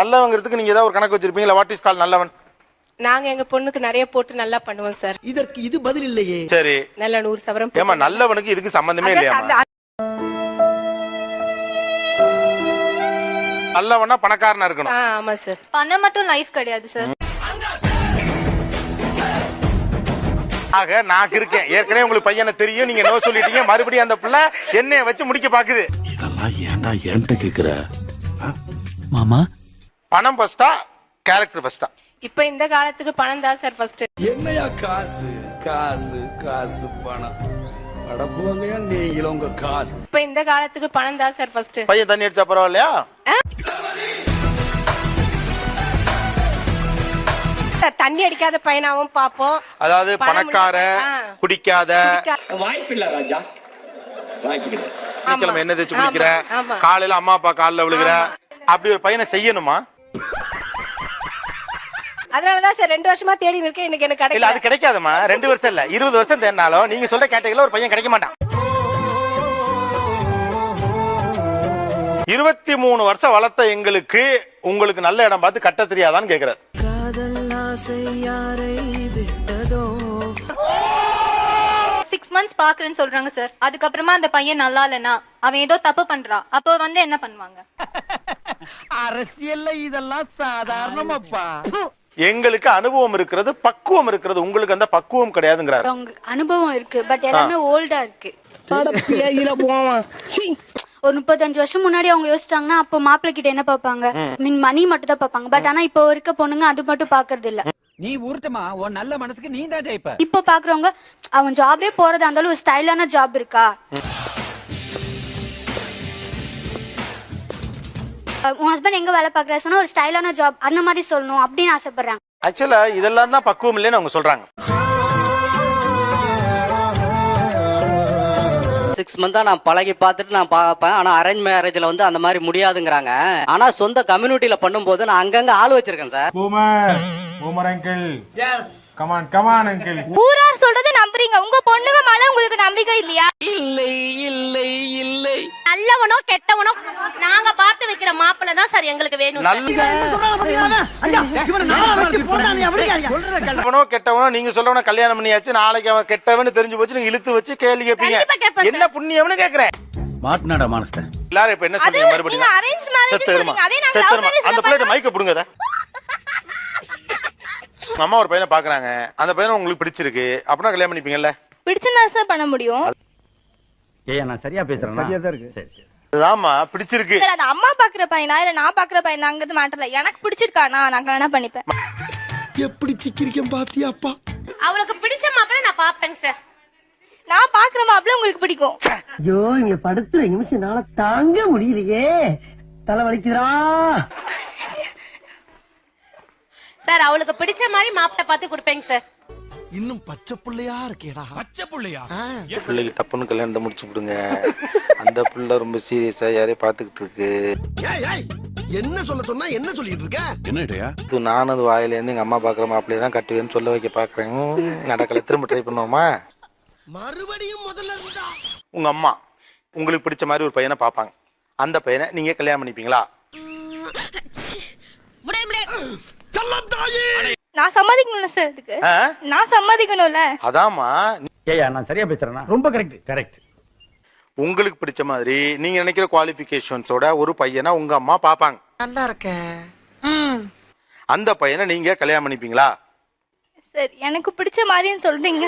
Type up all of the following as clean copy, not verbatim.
நல்லவங்கிறதுக்கு நீங்க ஏதாவது ஒரு கணக்கு வச்சிருப்பீங்களா? வாட் இஸ் கால் நல்லவன்? நாங்க எங்க பொண்ணுக்கு நிறைய போட்டு நல்லா பண்ணுவோம் சார். இதற்கு இது பதில் இல்லையே. சரி, நல்ல 100 சவரம். ஏமா நல்லவனுக்கு இதுக்கு சம்பந்தமே இல்லையாமா? நல்லவனா பணக்காரனா இருக்கணும். ஆமா சார். பணம் மட்டும் லைஃப் கிடையாது சார். ஆக நான் இருக்கேன். ஏற்கனவே உங்களுக்கு பையனை தெரியும், நீங்க நோ சொல்லிட்டீங்க. மறுபடியும் அந்த புள்ள என்னைய வச்சு முடிக்க பாக்குது. இதெல்லாம் ஏன்டா என்கிட்ட கேக்குற? மாமா, பணம் ஃபர்ஸ்டா கேரக்டர் ஃபர்ஸ்டா? இப்ப இந்த காலத்துக்கு பணம் தான் சார் ஃபர்ஸ்ட். என்னையா காசு காசு காசு பணம் அடப்புவங்கயா நீங்களும் உங்க காசு. இப்ப இந்த காலத்துக்கு பணம் தான் சார் ஃபர்ஸ்ட். பையன் தண்ணி அடிச்சா பரவாயில்லையா? தண்ணி அடிக்காத பையனாவும் பாப்போம். அதாவது பணக்கார குடிக்காத. வாய்ப்பில்லை ராஜா, வாய்ப்பில்லை. சனிக்கிழமை என்ன தேய்ச்சி குளிக்கிற, காலையில அம்மா அப்பா காலில் விழுகிற, அப்படி ஒரு பையனை செய்யணுமா? அதனாலதான் சார் 2 வருஷமா தேடி இருக்கேன். எனக்கு கிடைக்கல. இல்ல அது கிடைக்காதுமா. 2 வருஷம் இல்ல 20 வருஷம் தேடினாலும் நீங்க சொல்ற கேட்டகரியில ஒரு பையன் கிடைக்க மாட்டான். 23 வருஷம் வளர்த்த எங்களுக்கு உங்களுக்கு நல்ல இடம் பார்த்து கட்ட தெரியாதான்னு கேக்குறாரு. 6 months பாக்குறேன்னு சொல்றாங்க சார். அதுக்கப்புறமா அந்த பையன் நல்லா இல்லைன்னா அவன் ஏதோ தப்பு பண்றான், அப்போ வந்து என்ன பண்ணுவாங்க? அரசியல்ல இதெல்லாம் சாதாரணமாப்பா. எங்களுக்கு அனுபவம் இருக்கிறது, பக்குவம் இருக்கிறது. உங்களுக்கு அந்த பக்குவம் கிடையாதுங்கிறாரு. அனுபவம் இருக்கு, பட் எல்லாமே ஓல்டா இருக்கு. ஒரு 35 வருஷம் முன்னாடி அவங்க யோசிச்சாங்கன்னா அப்போ மாப்பிள்ளை கிட்ட என்ன பாப்பாங்க? மணி மட்டும் தான் பாப்பாங்க. பட் ஆனா இப்போ இருக்க பொண்ணுங்க அது மட்டும் பாக்குறது இல்ல. நீ ஊர்ட்டமா உன் நல்ல மனசுக்கு நீ தான் ஜெயிப்ப. இப்போ பாக்குறவங்க அவன் ஜாபே போறதா இருந்தாலும் ஒரு ஸ்டைலான ஜாப் இருக்கா, உன் ஹஸ்பண்ட் எங்க வேலை பாக்குறாரு சொன்னா ஒரு ஸ்டைலான ஜாப் அந்த மாதிரி சொல்லணும் அப்படின்னு ஆசைப்படுறாங்க. ஆக்சுவலா இதெல்லாம் தான் பக்குவம் இல்லைன்னு அவங்க சொல்றாங்க. 6 மந்த்தா நான் பழகி பார்த்துட்டு நான் பார்ப்பேன். ஆனா அரேஞ்ச் மேரேஜ்ல வந்து அந்த மாதிரி முடியாதுங்கிறாங்க. ஆனா சொந்த கம்யூனிட்டியில பண்ணும்போது நான் அங்கங்க ஆள் வச்சிருக்கேன் sir. Boomer uncle. Yes, come on come on uncle. ஊரார் சொல்றத நம்புறீங்க, உங்க பொண்ணுங்க மேல உங்களுக்கு நம்பிக்கை இல்லையா? இல்லை இல்லை இல்லை. நல்லவனோ கெட்டவனோ நாங்க பார்த்து வைக்கிற மாப்பிள்ளை தான் சார் எங்களுக்கு வேணும். நல்லவனோ கெட்டவனோ நீங்க சொல்லவன கல்யாணம் பண்ணியாச்சு, நாளைக்கு அவன் கெட்டவன்னு தெரிஞ்சு போச்சு, நீங்க இழுத்து வச்சு கேள்வி கேட்பீங்க. என்ன புண்ணியம்னு கேக்குறேன். மாட்னாடா மானஸ்த. எல்லாரும் இப்ப என்ன சொன்னீங்க மறுபடியும்? நீங்க அரேஞ்ச் மேரேஜ் சொல்றீங்க, அதே நாங்க லவ் மேரேஜ். அந்த பிளேட் மைக்க புடுங்கத. அம்மா ஒரு பையனை பாக்குறாங்க, அந்த பையனை உங்களுக்கு பிடிச்சிருக்கு அப்படினா கல்யாணம் பண்ணிப்பீங்கல்ல? பிடிச்சனா சார் பண்ண முடியும். ஏய் நான் சரியா பேசுறேனா? சரியா தான் இருக்கு. சரி சரி. அதாம்மா பிடிச்சிருக்கு. சார் அது அம்மா பாக்குற பையனா இல்ல நான் பாக்குற பையனாங்கிறது மேட்டர் இல்ல. எனக்கு பிடிச்சிருக்கானா நான் கல்யாணம் பண்ணிப்பேன். எப்படி சிக்கிரிக்கம் பாத்தியாப்பா? அவளுக்கு பிடிச்ச மாப்பிள்ளை நான் பாப்பேன் சார். நான் பாக்குற மாப்பிள்ளை உங்களுக்கு பிடிக்கும். ஐயோ இங்க படுத்துற நிமிஷம் நாள தாங்க முடியலையே, தலை வலிக்குதா சார். அவளுக்கு பிடிச்ச மாதிரி மாப்பிள்ளை பார்த்து கொடுப்பேங்க சார். இன்னும் பச்சை புள்ளையா இருக்கேடா. பச்சை புள்ளையா? பிள்ளைக்கு டப்புன்னு கல்யாணத்தை முடிச்சு விடுங்க. அந்த புள்ள ரொம்ப சீரியஸா யாரையும் பாத்துக்கிட்டு இருக்கு. என்ன சொல்ல சொன்னா என்ன சொல்லிட்டு இருக்க? என்னடா? இது நானும் அது வாயில இருந்து எங்க அம்மா பாக்குற மாப்பிள்ளைய தான் கட்டுவேன்னு சொல்ல வைக்க பாக்குறேன். நடக்கல, திரும்ப ட்ரை பண்ணுவோமா? மறுபடியும் முதல்ல இருந்தா. உங்க அம்மா உங்களுக்கு பிடிச்ச மாதிரி ஒரு பையனை பாப்பாங்க, அந்த பையனை நீங்க கல்யாணம் பண்ணிப்பீங்களா? நான் சம்மதிக்கணும்ல சார் இதுக்கு. நான் சம்மதிக்கணும்ல. அதாம்மா. ஏய் நான் சரியா பேசுறேனா? ரொம்ப கரெக்ட் கரெக்ட். உங்களுக்கு பிடிச்ச மாதிரி நீங்க நினைக்கிற குவாலிஃபிகேஷன்ஸோட ஒரு பையனை உங்க அம்மா பாப்பாங்க. நல்லா இருக்க. அந்த பையனை நீங்க கல்யாணம் பண்ணிப்பீங்களா? சார் எனக்கு பிடிச்ச மாதிரின்னு சொல்றீங்க.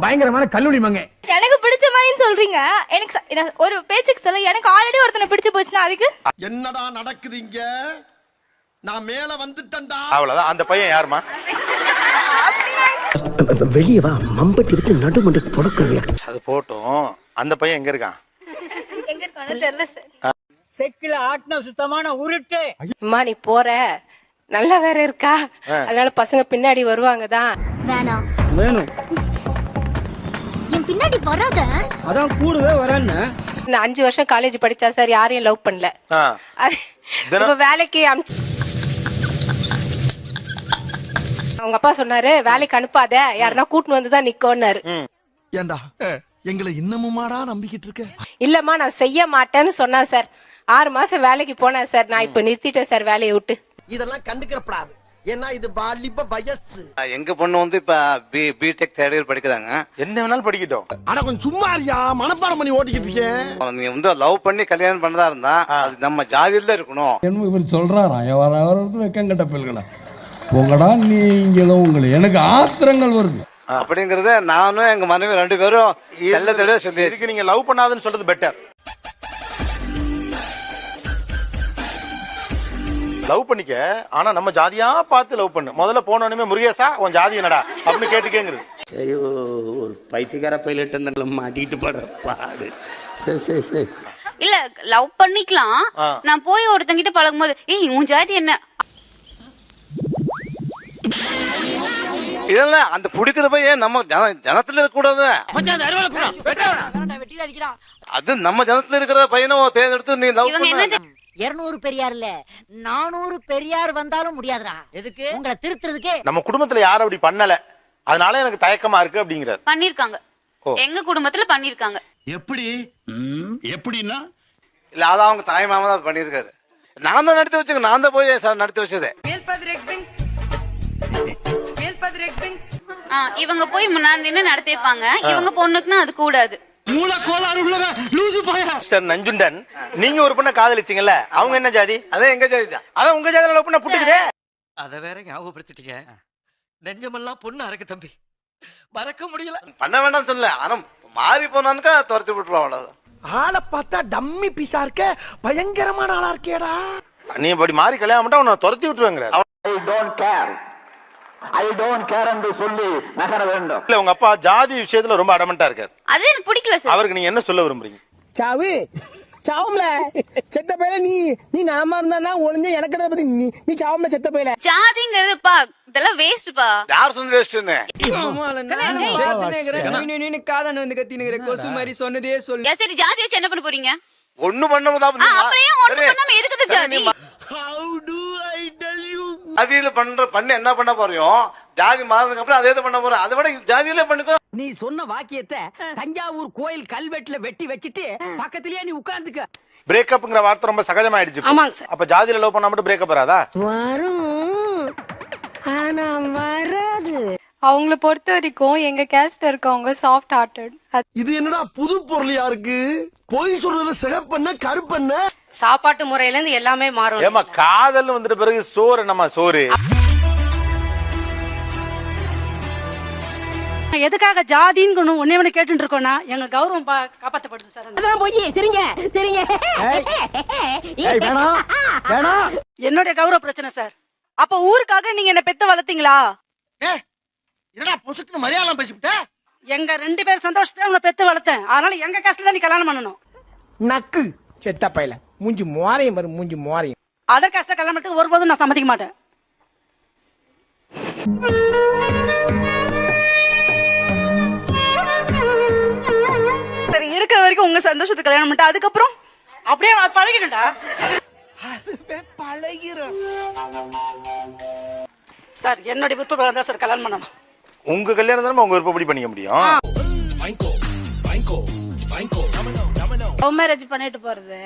பயங்கரமான கல்லூரி மங்க. எனக்கு பிடிச்ச மாதிரின்னு சொல்றீங்க. எனக்கு ஒரு பேச்சுக்கு சொல்ல, எனக்கு ஆல்ரெடி ஒருத்தனை பிடிச்சு போச்சுன்னா அதுக்கு என்னடா நடக்குது இங்க? நான் மேல வந்துட்டேன்டா. அவ்வளவுதான். அந்த பையன் யாருமா? வெளியே வா, மம்பட்டி எடுத்து நடுமண்டு பொறுக்குறியா? அது போட்டும். அந்த பையன் எங்க இருக்கான்? எங்க இருக்கானு தெரியல சார். செக்கில ஆட்ன சுத்தமான உருட்டு. அம்மா நீ போற நல்லா வேற இருக்கா, அதனால பசங்க பின்னாடி வருவாங்க தான். வேணாம் வேணும். என் பின்னாடி வராத. அதான் கூடவே வரேன்னு. நான் 5 வருஷம் காலேஜ் படிச்சா சார், யாரையும் லவ் பண்ணல. இப்ப வேலைக்கு அவங்க அப்பா சொன்னாரு, வேலைக்கு அனுப்பாத, யாருன்னா கூட்டின்னு வந்துதான் நிக்கோன்னாரு. ஏண்டா எங்களை இன்னமுமாடா நம்பிக்கிட்டு இருக்க? இல்லம்மா நான் செய்ய மாட்டேன்னு சொன்னா சார். 6 மாசம் வேலைக்கு போனேன் சார். நான் இப்ப நிறுத்திட்டேன் சார் வேலையை விட்டு. இதெல்லாம் கண்டுக்கிறப்படாது. ஏன்னா இது வாலிப வயசு. எங்க பொண்ணு வந்து இப்ப பிடெக் தேர்ட் இயர் படிக்கிறாங்க. என்ன வேணாலும் படிக்கட்டும். ஆனா கொஞ்சம் சும்மா இருக்கியா, மனப்பாடம் பண்ணி ஓட்டிக்கிட்டு இருக்கேன். நீ வந்து லவ் பண்ணி கல்யாணம் பண்ணதா இருந்தா அது நம்ம ஜாதியில தான் இருக்கணும். இவர் சொல்றாராம் வர வெக்கங்கட்ட பிள்ளைகளா உங்கடா நீங்களும் உங்களை எனக்கு ஆத்திரங்கள் வருது அப்படிங்கறத நானும் எங்க மனைவி 2 பேரும் தெள்ள தெளிவா சொல்லி இதுக்கு நீங்க லவ் பண்ணாதுன்னு சொல்றது பெட்டர். லவ் பண்ணிக்க, ஆனா நம்ம ஜாதியா பார்த்து லவ் பண்ணு. முதல்ல போனோடனே முருகேசா உன் ஜாதி என்னடா அப்படின்னு கேட்டுக்கேங்கிறது. ஐயோ, ஒரு பைத்தியக்கார பைலட் இருந்தாலும் மாட்டிட்டு படுற பாடு. சரி சரி சரி. இல்ல லவ் பண்ணிக்கலாம். நான் போய் ஒருத்தங்கிட்ட பழகும்போது ஏய் உன் ஜாதி என்ன, இதெல்லாம் அந்த பிடிக்கிற பையன் நம்ம ஜனத்துல இருக்க கூடாது. அது நம்ம ஜனத்துல இருக்கிற பையனை தேர்ந்தெடுத்து நீ லவ் பண்ண. 200 பெரியார் இல்ல 400 பெரியார் வந்தாலும் முடியாதுடா. எதுக்கு? உங்களை திருத்துறதுக்கே. நம்ம குடும்பத்துல யாரும் அப்படி பண்ணல, அதனால எனக்கு தயக்கமா இருக்கு அப்படிங்கிறார். பண்ணிருக்காங்க. எங்க குடும்பத்துல பண்ணிருக்காங்க. எப்படி எப்படின்னா இல்ல அதான் அவங்க தாய் மாமா தான் பண்ணிருக்காரு. நான் தான் நடத்தி வச்சுங்க, நான் தான் போய் சார் நடத்தி வச்சதே. இவங்க போய் முன்னாடி நின்னு நடத்தி வைப்பாங்க. இவங்க பொண்ணுக்குன்னா அது கூடாது. மிஸ்டர் நஞ்சுண்டன், நீங்க ஒரு பொண்ணை காதலிச்சீங்கல்ல, அவங்க என்ன ஜாதி? அதே எங்க ஜாதி தான். அதான் உங்க ஜாதியில லவ் பண்ண புட்டுக்குதே. அத வேற ஞாபகப்படுத்திட்டீங்க. நெஞ்சமெல்லாம் பொண்ணு அறக்கு தம்பி, மறக்க முடியல. பண்ண வேண்டாம் சொல்லல, ஆனா மாறி போனானுக்கா துரத்தி விட்டுருவோம் அவ்வளவுதான். ஆளை பார்த்தா டம்மி பீஸா இருக்க, பயங்கரமான ஆளா இருக்கேடா. நீ இப்படி மாறி கல்யாணம் பண்ணா உன்னை துரத்தி விட்டுருவாங்க. ஐ டோன்ட் கேர் என்று சொல்லி நகர வேண்டும். இல்ல உங்க அப்பா ஜாதி விஷயத்துல ரொம்ப அடமெண்டா இருக்காரு. அது எனக்கு பிடிக்கல சார். அவருக்கு நீங்க என்ன சொல்ல விரும்புறீங்க? சாவு சாவும்ல செத்த பையல நீ நாம இருந்தா ஒளிஞ்ச எனக்கு பத்தி நீ சாவும்ல செத்த பையல. ஜாதிங்கிறது பா இதெல்லாம் வேஸ்ட் பா. யார் சொன்ன வேஸ்ட்னு? சரி ஜாதி வச்சு என்ன பண்ண போறீங்க? ஒண்ணு பண்ணாம அப்புறம் ஏன் ஒண்ணு பண்ணாம எதுக்கு ஜாதி? How do I tell you? ஜாதியில பண்ண என்ன பண்ண போறோம்? ஜாதி மாறினதுக்கு அப்புறம் அதே பண்ண போறோம். அதை விட ஜாதியில பண்ணிக்கோ. நீ சொன்ன வாக்கியத்தை தஞ்சாவூர் கோயில் கல்வெட்டுல வெட்டி வச்சிட்டு பக்கத்திலேயே நீ உட்கார்ந்துக்க. பிரேக்கப்ங்கற வார்த்தை ரொம்ப சகஜமாயிடுச்சு. ஆமாங்க சார். அப்ப ஜாதியில லவ் பண்ணா மட்டும் பிரேக்கப் வராதா? வரும், ஆனா வராது. அவங்கள பொறுத்த வரைக்கும் எங்க கேஸ்ட்ல இருக்கவங்க சாஃப்ட் ஹார்ட்டட். இது என்னடா புது பொருளியா இருக்கு? போய் சொல்றதுல சிகப்பண்ண கருப்பண்ண. சாப்பாட்டு முறையில இருந்து எல்லாமே மாறும். ஏமா காதல் வந்துட்ட பிறகு சோறு என்னமா சோறு? எதுக்காக ஜாதின்னு ஒன்னே கேட்டு இருக்கோம்னா எங்க கௌரவம் காப்பாற்றப்படுது சார். அதெல்லாம் போய் சரிங்க சரிங்க. என்னுடைய கௌரவ பிரச்சனை சார். அப்ப ஊருக்காக நீங்க என்ன பெத்து வளர்த்தீங்களா? என்னடா பொசுக்கு மரியாதை பேசிவிட்ட? எங்க 2 பேர் சந்தோஷத்தை உங்களை பெத்து வளர்த்தேன். அதனால எங்க கஷ்டத்துல நீ கல்யாணம் பண்ணணும். நக்கு செத்த பையல மூஞ்சி மோரையும் வரும், மூஞ்சி மோரையும். அதர் கஷ்ட கல்யாணம் பண்ணிட்டு ஒருபோதும் நான் சம்மதிக்க மாட்டேன். சரி இருக்கிற வரைக்கும் உங்க சந்தோஷத்துக்கு கல்யாணம் பண்ணிட்டு அதுக்கப்புறம் அப்படியே பழகிடும்டா. அதுவே பழகிரும் சார். என்னுடைய விருப்பம் தான் சார் கல்யாணம் பண்ணணும். உங்க கல்யாணம் தானே உங்க விருப்பப்படி பண்ணிக்க முடியும். லவ் மேரேஜ் பண்ணிட்டு போறது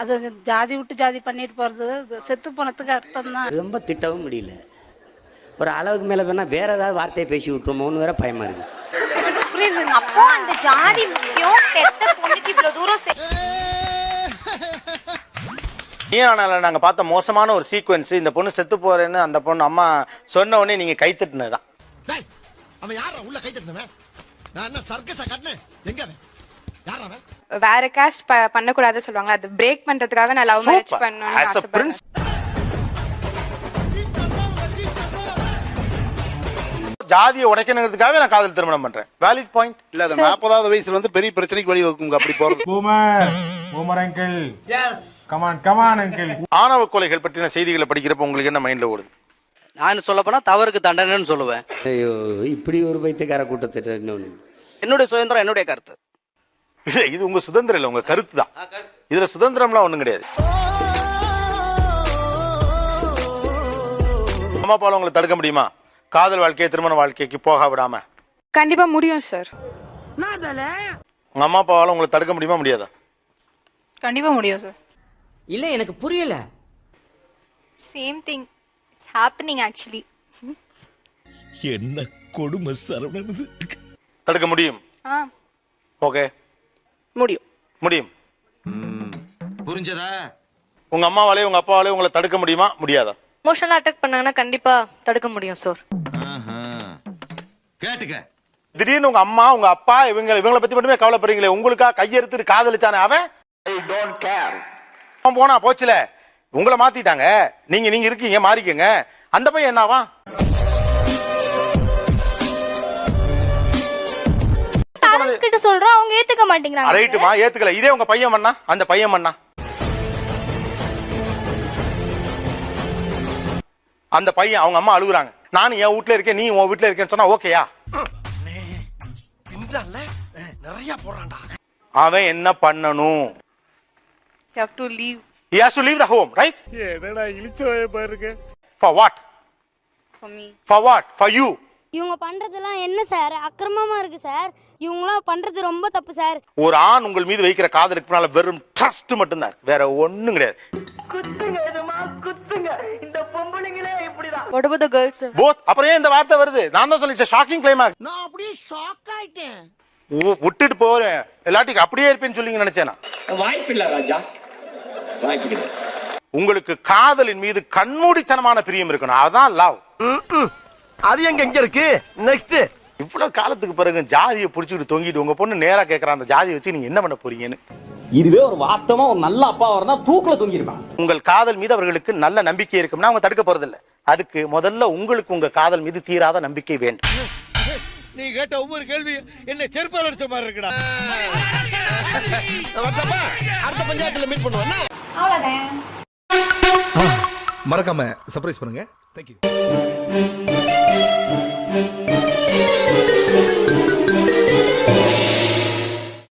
அது ஜாதி விட்டு ஜாதி பண்ணிட்டு போறது செத்து போனதுக்கு அர்த்தம் தான். ரொம்ப திட்டவும் முடியல. ஒரு அளவுக்கு மேல வேணா வேற ஏதாவது வார்த்தையை பேசி விட்டுருமோன்னு வேற பயமா இருக்கு. அப்போ அந்த ஜாதி முக்கியம், பெத்த பொண்ணுக்கு இவ்வளவு தூரம் நீயானால நாங்க பார்த்த மோசமான ஒரு சீக்வென்ஸ், இந்த பொண்ணு செத்து போறேன்னு அந்த பொண்ணு அம்மா சொன்ன உடனே நீங்க கை தட்டினதுதான். அவன் யாரா உள்ள கை தட்டினவன்? நான் என்ன சர்க்கஸா கட்டனே? எங்க அவன்? யாரா அவன்? வேற காஸ்ட் பண்ண கூடாது சொல்வாங்க. அது பிரேக் பண்றதுக்காக நான் லவ் மேரேஜ் பண்ணனும்னு ஆசைப்படுறேன். ஜாதியை உடைக்கணுங்கிறதுக்காக நான் காதல் திருமணம் பண்றேன். Valid point. இல்ல அது 40வது வயசுல வந்து பெரிய பிரச்சனைக்கு வழி வகுங்க அப்படி போறது. Boomer uncle. Yes. Come on uncle. ஆணவ கொலைகள் பற்றின செய்திகளை படிக்கிறப்ப உங்களுக்கு என்ன மைண்ட்ல ஓடுது? நான் சொல்ல போனா தவறுக்கு தண்டனைன்னு சொல்லுவேன். ஐயோ, இப்படி ஒரு பைத்தியக்கார கூட்டத்தை இன்னொன்னு. என்னுடைய சுதந்திரம் என்னுடைய கருத்து. இல்ல இது உங்க சுதந்திரம் இல்ல, உங்க கருத்து தான். இதுல சுதந்திரம்லாம் ஒண்ணும் கிடையாது. அம்மா அப்பால உங்களை தடுக்க முடியுமா காதல் வாழ்க்கையை திருமண வாழ்க்கைக்கு போக விடாம? கண்டிப்பா முடியும் சார். உங்க அம்மா அப்பாவால உங்களை தடுக்க முடியுமா முடியாதா? கண்டிப்பா முடியும் சார். இல்ல எனக்கு புரியல. Same thing it's happening actually. என்ன கொடுமை சரவணன். தடுக்க முடியும். ஓகே முடியும். முடியும். புரிஞ்சதா? உங்க அம்மாவாலே உங்க அப்பாவாலே உங்களை தடுக்க முடியுமா முடியாதா? எமோஷனலா அட்டாக் பண்ணாங்கன்னா கண்டிப்பா தடுக்க முடியும் சார். கேட்டுக்க. திடீர்னு உங்க அம்மா உங்க அப்பா இவங்களை பத்தி மட்டுமே கவலைப்படுறீங்களே, உங்களுக்கா கையெடுத்துட்டு காதலிச்சானே அவன் போனா போச்சுல, உங்களை மாத்திட்டாங்க. நீங்க இருக்கீங்க, மாறிக்கங்க. அந்த பையன் என்னவா? கிட்ட சொல்றோம், அவங்க ஏத்துக்க மாட்டேங்கிறாங்க. ரைட்டுமா, ஏத்துக்கல. இதே உங்க பையன் பண்ணா, அந்த பையன் பண்ணா, அந்த பையன் அவங்க அம்மா அழுகுறாங்க, நானும் என் வீட்டுல இருக்கேன், நீ உன் வீட்டுல இருக்கேன்னு சொன்னா ஓகேயா? நிறைய போறான்டா. அவன் என்ன பண்ணணும்? You have to leave. He has to leave the home, right? என்னடா இழிச்சவே பாருங்க. For what? For me. For what? For you. இவங்க பண்றதெல்லாம் என்ன சார் அக்கிரமமா இருக்கு சார். இவங்களாம் பண்றது ரொம்ப தப்பு சார். ஒரு ஆண் உங்கள் மீது வைக்கிற காதலுக்கு பின்னால வெறும் ட்ரஸ்ட் மட்டும்தான், வேற ஒண்ணும் கிடையாது. What about the girls, sir? Both. அப்புறம் ஏன் இந்த வார்த்தை வருது? நான் தான் சொல்லிச்சேன், ஷாக்கிங் கிளைமாக்ஸ். நான் அப்படியே ஷாக் ஆயிட்டேன். விட்டுட்டு போறேன், எல்லாத்துக்கும் அப்படியே இருப்பேன்னு சொல்லி நினைச்சேன். வாய்ப்பில்லை ராஜா, வாய்ப்பில்லை. உங்களுக்கு காதலின் மீது கண்மூடித்தனமான பிரியம் இருக்கணும், அதான் லவ். அது எங்க இருக்கு? நெக்ஸ்ட். இவ்வளவு காலத்துக்கு பிறகு ஜாதியை புடிச்சுட்டு தொங்கிட்டு உங்க பொண்ணு நேரா கேட்கற அந்த ஜாதியை வச்சு நீங்க என்ன பண்ண போறீங்கன்னு. இதுவே ஒரு வாஸ்தவமா ஒரு நல்ல அப்பாவா இருந்தா தூக்குல தொங்கிருப்பான். உங்கள் காதல் மீது அவர்களுக்கு நல்ல நம்பிக்கை இருக்கும்னா அவங்க தடுக்க போறது இல்ல. அதுக்கு முதல்ல உங்களுக்கு உங்க காதல் மீது தீராத நம்பிக்கை வேண்டும். நீ கேட்ட ஒவ்வொரு கேள்வி என்ன செருப்பால் அடிச்ச மாதிரி இருக்குடா. அடுத்த பஞ்சாயத்துல மீட் பண்ணுவோம். அவ்வளவுதான். மறக்காம சர்ப்ரைஸ் பண்ணுங்க. Thank you.